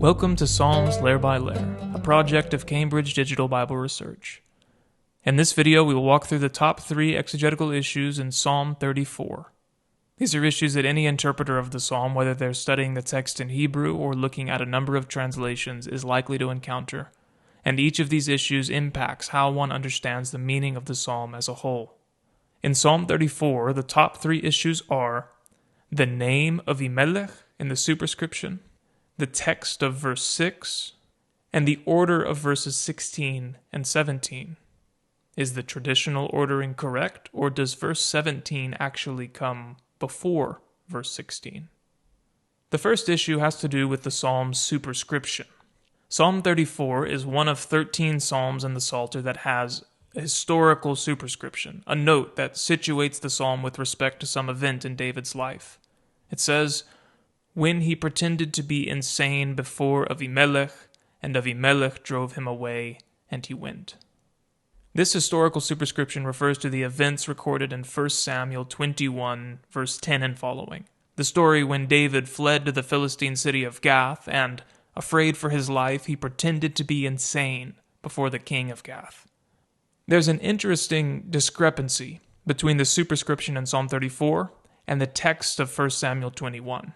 Welcome to Psalms Layer by Layer, a project of Cambridge Digital Bible Research. In this video, we will walk through the top 3 exegetical issues in Psalm 34. These are issues that any interpreter of the psalm, whether they're studying the text in Hebrew or looking at a number of translations, is likely to encounter, and each of these issues impacts how one understands the meaning of the psalm as a whole. In Psalm 34, the top 3 issues are the name of Abimelech in the superscription, the text of verse 6, and the order of verses 16 and 17. Is the traditional ordering correct, or does verse 17 actually come before verse 16? The first issue has to do with the psalm's superscription. Psalm 34 is one of 13 psalms in the Psalter that has a historical superscription, a note that situates the psalm with respect to some event in David's life. It says, "When he pretended to be insane before Abimelech, and Abimelech drove him away, and he went." This historical superscription refers to the events recorded in 1 Samuel 21, verse 10 and following. The story when David fled to the Philistine city of Gath, and, afraid for his life, he pretended to be insane before the king of Gath. There's an interesting discrepancy between the superscription in Psalm 34 and the text of 1 Samuel 21.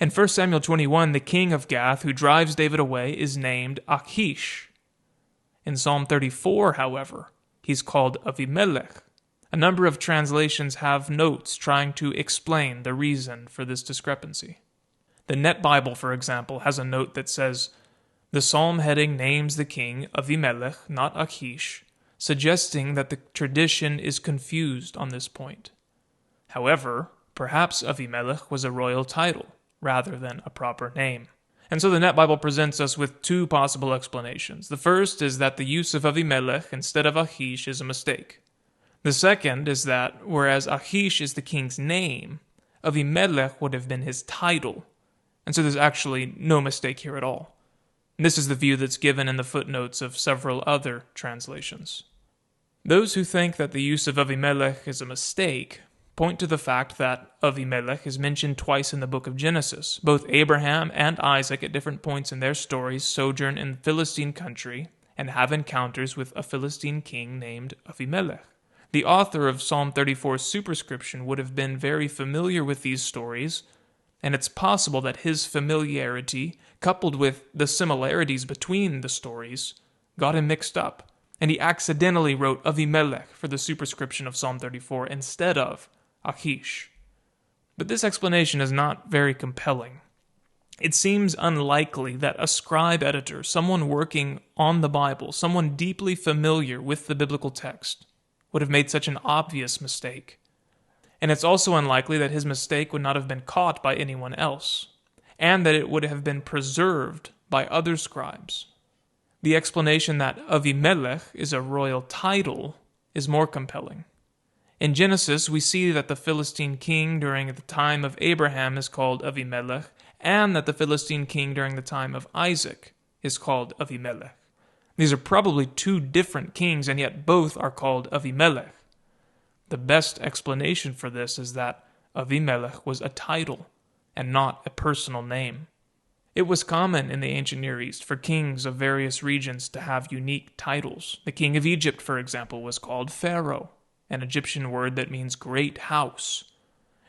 In 1 Samuel 21, the king of Gath who drives David away is named Achish. In Psalm 34, however, he's called Abimelech. A number of translations have notes trying to explain the reason for this discrepancy. The Net Bible, for example, has a note that says, "The psalm heading names the king Abimelech, not Achish, suggesting that the tradition is confused on this point. However, perhaps Abimelech was a royal title rather than a proper name." And so the Net Bible presents us with 2 possible explanations. The first is that the use of Abimelech instead of Achish is a mistake. The second is that, whereas Achish is the king's name, Abimelech would have been his title. And so there's actually no mistake here at all. And this is the view that's given in the footnotes of several other translations. Those who think that the use of Abimelech is a mistake point to the fact that Abimelech is mentioned twice in the book of Genesis. Both Abraham and Isaac at different points in their stories sojourn in Philistine country and have encounters with a Philistine king named Abimelech. The author of Psalm 34's superscription would have been very familiar with these stories, and it's possible that his familiarity, coupled with the similarities between the stories, got him mixed up, and he accidentally wrote Abimelech for the superscription of Psalm 34 instead of Achish. But this explanation is not very compelling. It seems unlikely that a scribe editor, someone working on the Bible, someone deeply familiar with the biblical text, would have made such an obvious mistake. And it's also unlikely that his mistake would not have been caught by anyone else, and that it would have been preserved by other scribes. The explanation that Abimelech is a royal title is more compelling. In Genesis, we see that the Philistine king during the time of Abraham is called Abimelech, and that the Philistine king during the time of Isaac is called Abimelech. These are probably 2 different kings, and yet both are called Abimelech. The best explanation for this is that Abimelech was a title and not a personal name. It was common in the ancient Near East for kings of various regions to have unique titles. The king of Egypt, for example, was called Pharaoh, an Egyptian word that means great house.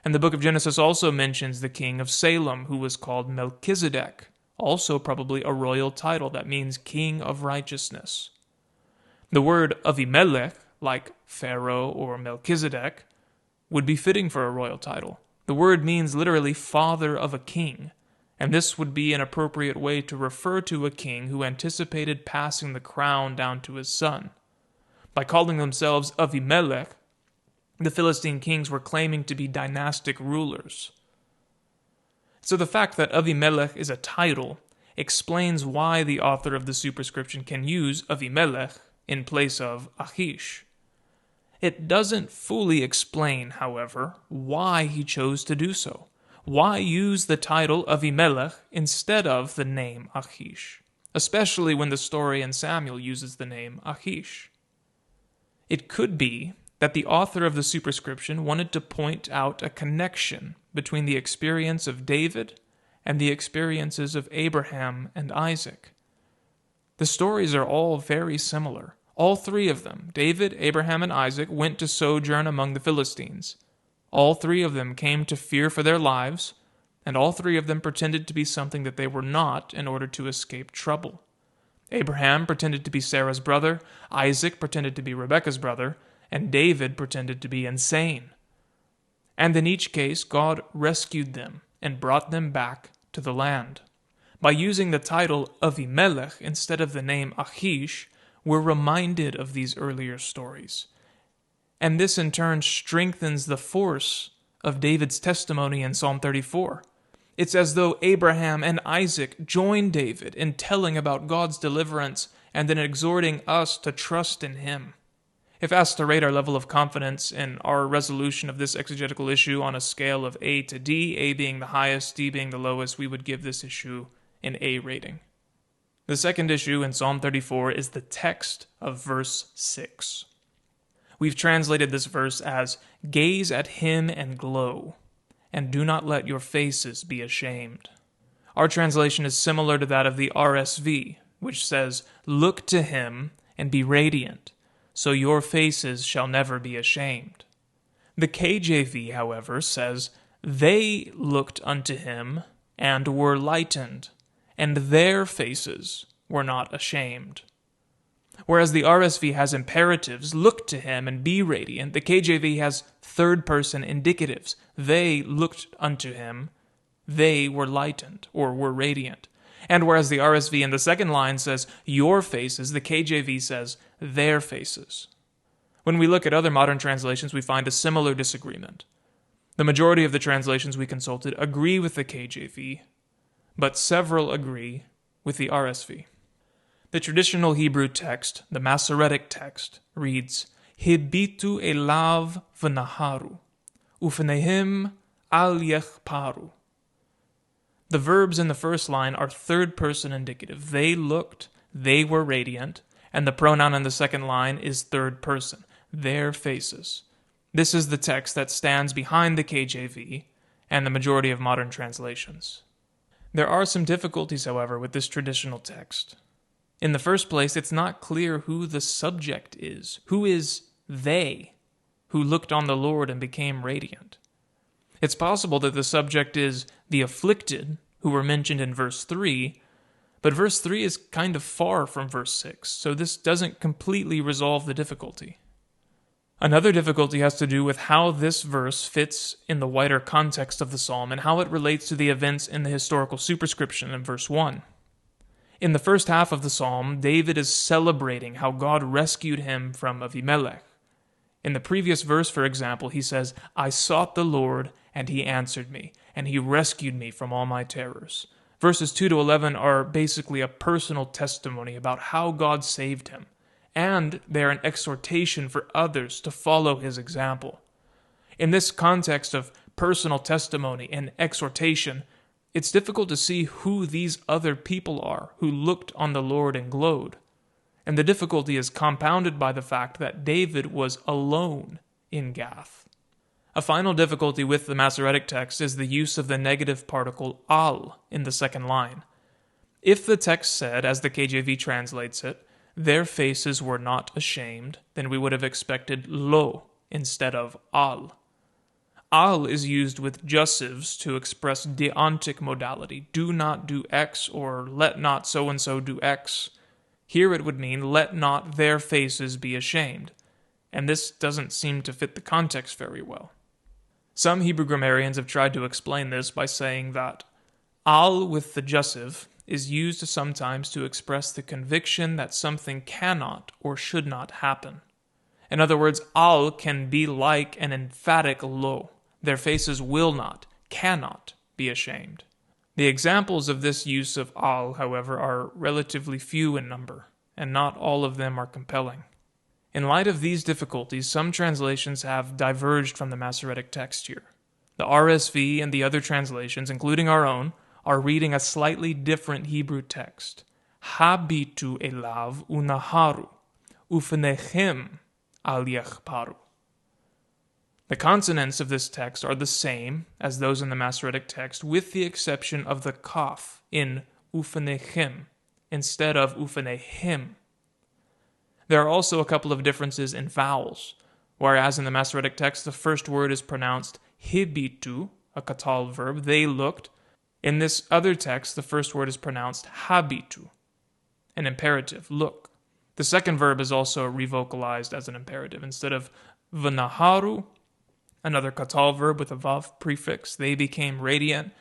And the book of Genesis also mentions the king of Salem, who was called Melchizedek, also probably a royal title that means king of righteousness. The word Abimelech, like Pharaoh or Melchizedek, would be fitting for a royal title. The word means literally father of a king, and this would be an appropriate way to refer to a king who anticipated passing the crown down to his son. By calling themselves Abimelech, the Philistine kings were claiming to be dynastic rulers. So the fact that Abimelech is a title explains why the author of the superscription can use Abimelech in place of Achish. It doesn't fully explain, however, why he chose to do so. Why use the title Abimelech instead of the name Achish, especially when the story in Samuel uses the name Achish? It could be that the author of the superscription wanted to point out a connection between the experience of David and the experiences of Abraham and Isaac. The stories are all very similar. All three of them, David, Abraham, and Isaac, went to sojourn among the Philistines. All three of them came to fear for their lives, and all three of them pretended to be something that they were not in order to escape trouble. Abraham pretended to be Sarah's brother, Isaac pretended to be Rebekah's brother, and David pretended to be insane. And in each case, God rescued them and brought them back to the land. By using the title Abimelech instead of the name Achish, we're reminded of these earlier stories. And this in turn strengthens the force of David's testimony in Psalm 34. It's as though Abraham and Isaac joined David in telling about God's deliverance and in exhorting us to trust in him. If asked to rate our level of confidence in our resolution of this exegetical issue on a scale of A to D, A being the highest, D being the lowest, we would give this issue an A rating. The second issue in Psalm 34 is the text of verse 6. We've translated this verse as, "Gaze at him and glow, and do not let your faces be ashamed." Our translation is similar to that of the RSV, which says, "Look to him and be radiant, so your faces shall never be ashamed." The KJV, however, says, "They looked unto him and were lightened, and their faces were not ashamed." Whereas the RSV has imperatives, look to him and be radiant, the KJV has third-person indicatives. They looked unto him, they were lightened, or were radiant. And whereas the RSV in the second line says, your faces, the KJV says, their faces. When we look at other modern translations, we find a similar disagreement. The majority of the translations we consulted agree with the KJV, but several agree with the RSV. The traditional Hebrew text, the Masoretic text, reads, Hibitu elav v'naharu, ufnehem al yechparu. The verbs in the first line are third-person indicative. They looked, they were radiant, and the pronoun in the second line is third person, their faces. This is the text that stands behind the KJV and the majority of modern translations. There are some difficulties, however, with this traditional text. In the first place, it's not clear who the subject is. Who is they who looked on the Lord and became radiant? It's possible that the subject is the afflicted, who were mentioned in verse 3, but verse 3 is kind of far from verse 6, so this doesn't completely resolve the difficulty. Another difficulty has to do with how this verse fits in the wider context of the psalm and how it relates to the events in the historical superscription in verse 1. In the first half of the psalm, David is celebrating how God rescued him from Abimelech. In the previous verse, for example, he says, I sought the Lord, and he answered me, and he rescued me from all my terrors. Verses 2 to 11 are basically a personal testimony about how God saved him, and they are an exhortation for others to follow his example. In this context of personal testimony and exhortation, it's difficult to see who these other people are who looked on the Lord and glowed. And the difficulty is compounded by the fact that David was alone in Gath. A final difficulty with the Masoretic text is the use of the negative particle al in the second line. If the text said, as the KJV translates it, their faces were not ashamed, then we would have expected lo instead of al. Al is used with jussives to express deontic modality. Do not do X, or let not so-and-so do X. Here it would mean, let not their faces be ashamed. And this doesn't seem to fit the context very well. Some Hebrew grammarians have tried to explain this by saying that al with the jussive is used sometimes to express the conviction that something cannot or should not happen. In other words, al can be like an emphatic lo. Their faces will not, cannot be ashamed. The examples of this use of al, however, are relatively few in number, and not all of them are compelling. In light of these difficulties, some translations have diverged from the Masoretic text here. The RSV and the other translations, including our own, are reading a slightly different Hebrew text. Habitu elav unaharu, ufnechem al yechparu. The consonants of this text are the same as those in the Masoretic text, with the exception of the kaf in uphenechem instead of uphenehim. There are also a couple of differences in vowels. Whereas in the Masoretic text, the first word is pronounced hibitu, a katal verb, they looked. In this other text, the first word is pronounced habitu, an imperative, look. The second verb is also revocalized as an imperative. Instead of v'naharu, another katal verb with a vav prefix, they became radiant.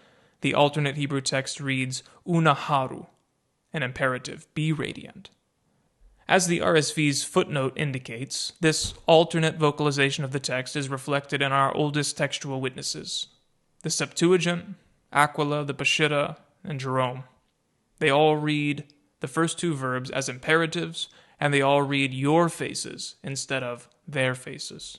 The alternate Hebrew text reads unaharu, an imperative, be radiant. As the RSV's footnote indicates, this alternate vocalization of the text is reflected in our oldest textual witnesses, the Septuagint, Aquila, the Peshitta, and Jerome. They all read the first two verbs as imperatives, and they all read your faces instead of their faces.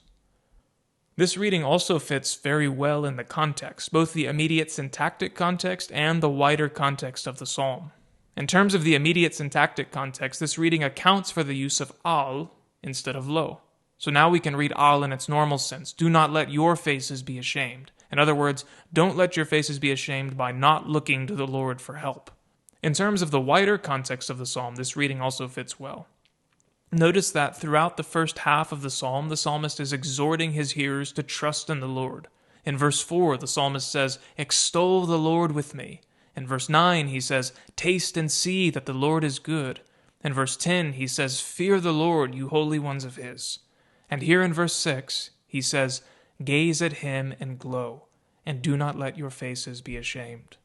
This reading also fits very well in the context, both the immediate syntactic context and the wider context of the psalm. In terms of the immediate syntactic context, this reading accounts for the use of al instead of lo. So now we can read al in its normal sense. Do not let your faces be ashamed. In other words, don't let your faces be ashamed by not looking to the Lord for help. In terms of the wider context of the psalm, this reading also fits well. Notice that throughout the first half of the psalm, the psalmist is exhorting his hearers to trust in the Lord. In verse 4, the psalmist says, "Extol the Lord with me." In verse 9, he says, "Taste and see that the Lord is good." In verse 10, he says, "Fear the Lord, you holy ones of his." And here in verse 6, he says, "Gaze at him and glow, and do not let your faces be ashamed."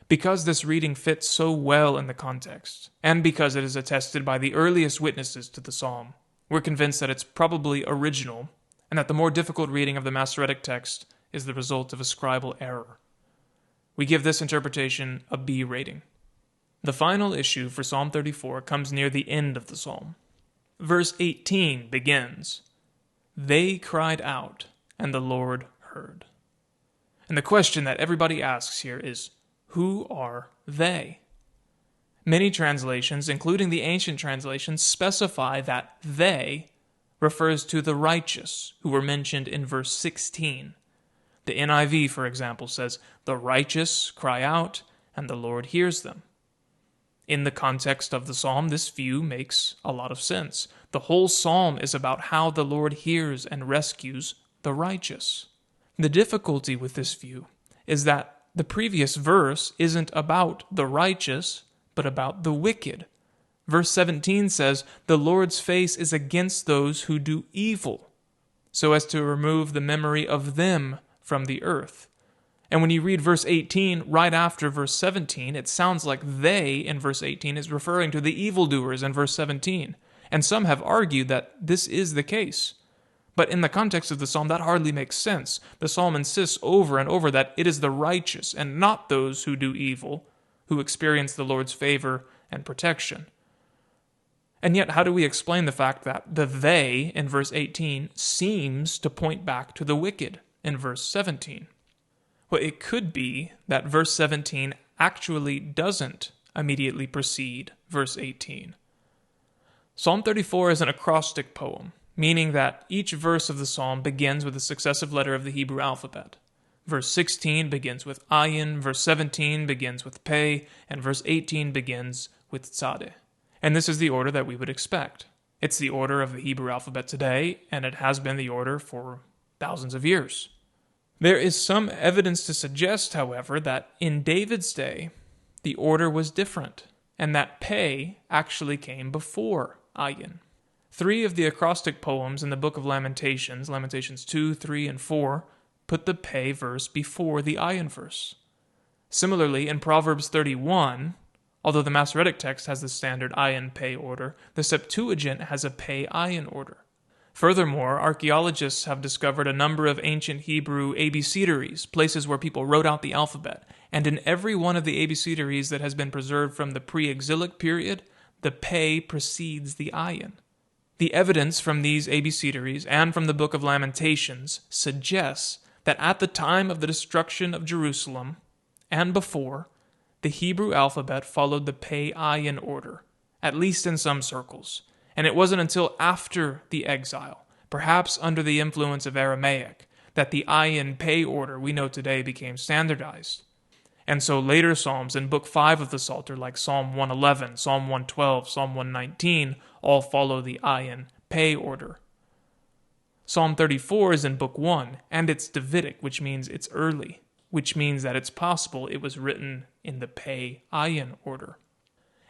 Because this reading fits so well in the context, and because it is attested by the earliest witnesses to the psalm, we're convinced that it's probably original, and that the more difficult reading of the Masoretic text is the result of a scribal error. We give this interpretation a B rating. The final issue for Psalm 34 comes near the end of the psalm. Verse 18 begins, "They cried out, and the Lord heard." And the question that everybody asks here is, who are they? Many translations, including the ancient translations, specify that they refers to the righteous who were mentioned in verse 16. The NIV, for example, says, "The righteous cry out, and the Lord hears them." In the context of the psalm, this view makes a lot of sense. The whole psalm is about how the Lord hears and rescues the righteous. The difficulty with this view is that the previous verse isn't about the righteous, but about the wicked. Verse 17 says, "The Lord's face is against those who do evil, so as to remove the memory of them from the earth." And when you read verse 18 right after verse 17, it sounds like "they" in verse 18 is referring to the evildoers in verse 17. And some have argued that this is the case. But in the context of the psalm, that hardly makes sense. The psalm insists over and over that it is the righteous and not those who do evil who experience the Lord's favor and protection. And yet, how do we explain the fact that the "they" in verse 18 seems to point back to the wicked in verse 17? Well, it could be that verse 17 actually doesn't immediately precede verse 18. Psalm 34 is an acrostic poem, meaning that each verse of the psalm begins with a successive letter of the Hebrew alphabet. Verse 16 begins with ayin, verse 17 begins with pei, and verse 18 begins with tzadeh. And this is the order that we would expect. It's the order of the Hebrew alphabet today, and it has been the order for thousands of years. There is some evidence to suggest, however, that in David's day, the order was different, and that pei actually came before ayin. 3 of the acrostic poems in the book of Lamentations, Lamentations 2, 3, and 4, put the pei verse before the ayin verse. Similarly, in Proverbs 31, although the Masoretic text has the standard ayin pei order, the Septuagint has a pei ayin order. Furthermore, archaeologists have discovered a number of ancient Hebrew abecedaries, places where people wrote out the alphabet, and in every one of the abecedaries that has been preserved from the pre-exilic period, the pei precedes the ayin. The evidence from these abecedaries and from the book of Lamentations suggests that at the time of the destruction of Jerusalem, and before, the Hebrew alphabet followed the pei ayin order, at least in some circles. And it wasn't until after the exile, perhaps under the influence of Aramaic, that the ayin pay order we know today became standardized. And so later psalms in Book 5 of the Psalter, like Psalm 111, Psalm 112, Psalm 119, all follow the ayin pay order. Psalm 34 is in Book 1, and it's Davidic, which means it's early, which means that it's possible it was written in the pay ayin order.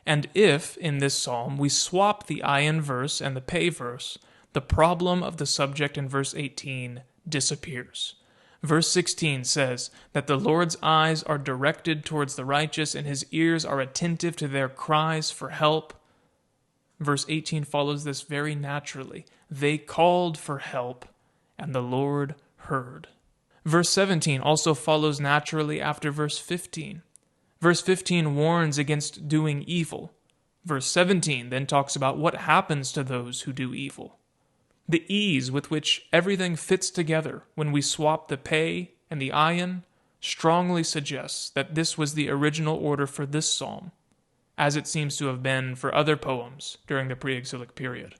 And if, in this psalm, we swap the ayin verse and the pay verse, the problem of the subject in verse 18 disappears. Verse 16 says that the Lord's eyes are directed towards the righteous and his ears are attentive to their cries for help. Verse 18 follows this very naturally. They called for help, and the Lord heard. Verse 17 also follows naturally after verse 15. Verse 15 warns against doing evil. Verse 17 then talks about what happens to those who do evil. The ease with which everything fits together when we swap the pay and the ayin strongly suggests that this was the original order for this psalm, as it seems to have been for other poems during the pre-exilic period.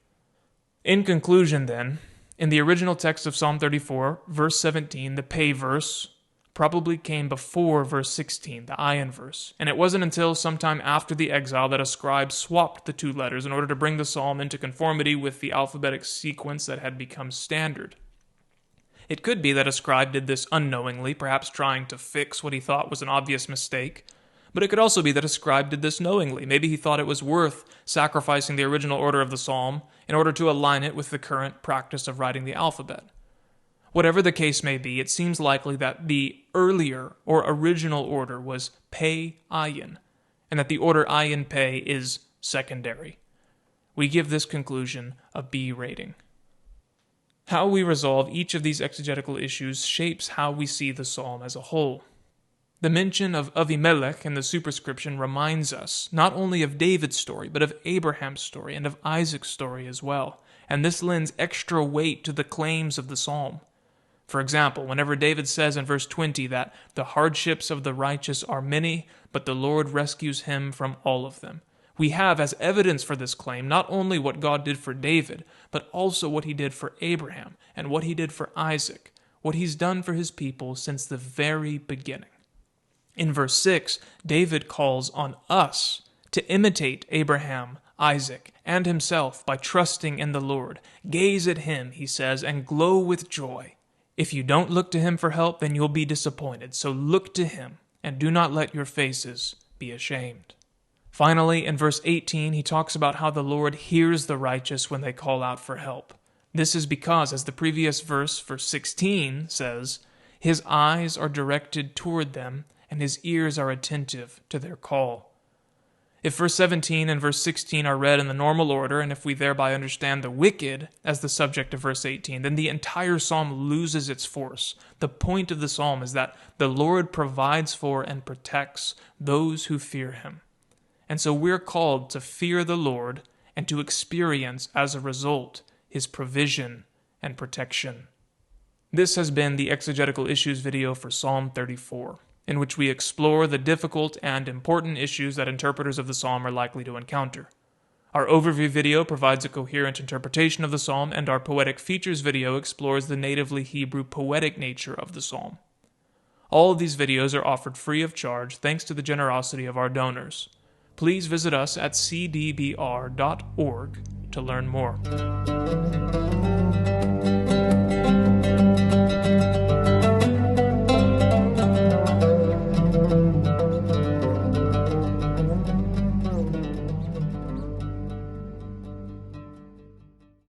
In conclusion, then, in the original text of Psalm 34, verse 17, the pay verse probably came before verse 16, the ayin verse, and it wasn't until sometime after the exile that a scribe swapped the two letters in order to bring the psalm into conformity with the alphabetic sequence that had become standard. It could be that a scribe did this unknowingly, perhaps trying to fix what he thought was an obvious mistake, but it could also be that a scribe did this knowingly. Maybe he thought it was worth sacrificing the original order of the psalm in order to align it with the current practice of writing the alphabet. Whatever the case may be, it seems likely that the earlier or original order was pay ayin, and that the order ayin pay is secondary. We give this conclusion a B rating. How we resolve each of these exegetical issues shapes how we see the psalm as a whole. The mention of Abimelech in the superscription reminds us not only of David's story, but of Abraham's story and of Isaac's story as well, and this lends extra weight to the claims of the psalm. For example, whenever David says in verse 20 that the hardships of the righteous are many, but the Lord rescues him from all of them, we have as evidence for this claim not only what God did for David, but also what he did for Abraham and what he did for Isaac, what he's done for his people since the very beginning. In verse 6, David calls on us to imitate Abraham, Isaac, and himself by trusting in the Lord. Gaze at him, he says, and glow with joy. If you don't look to him for help, then you'll be disappointed. So look to him, and do not let your faces be ashamed. Finally, in verse 18, he talks about how the Lord hears the righteous when they call out for help. This is because, as the previous verse 16 says, his eyes are directed toward them, and his ears are attentive to their call. If verse 17 and verse 16 are read in the normal order, and if we thereby understand the wicked as the subject of verse 18, then the entire psalm loses its force. The point of the psalm is that the Lord provides for and protects those who fear him. And so we're called to fear the Lord and to experience, as a result, his provision and protection. This has been the Exegetical Issues video for Psalm 34. In which we explore the difficult and important issues that interpreters of the psalm are likely to encounter. Our overview video provides a coherent interpretation of the psalm, and our Poetic Features video explores the natively Hebrew poetic nature of the psalm. All of these videos are offered free of charge thanks to the generosity of our donors. Please visit us at cdbr.org to learn more.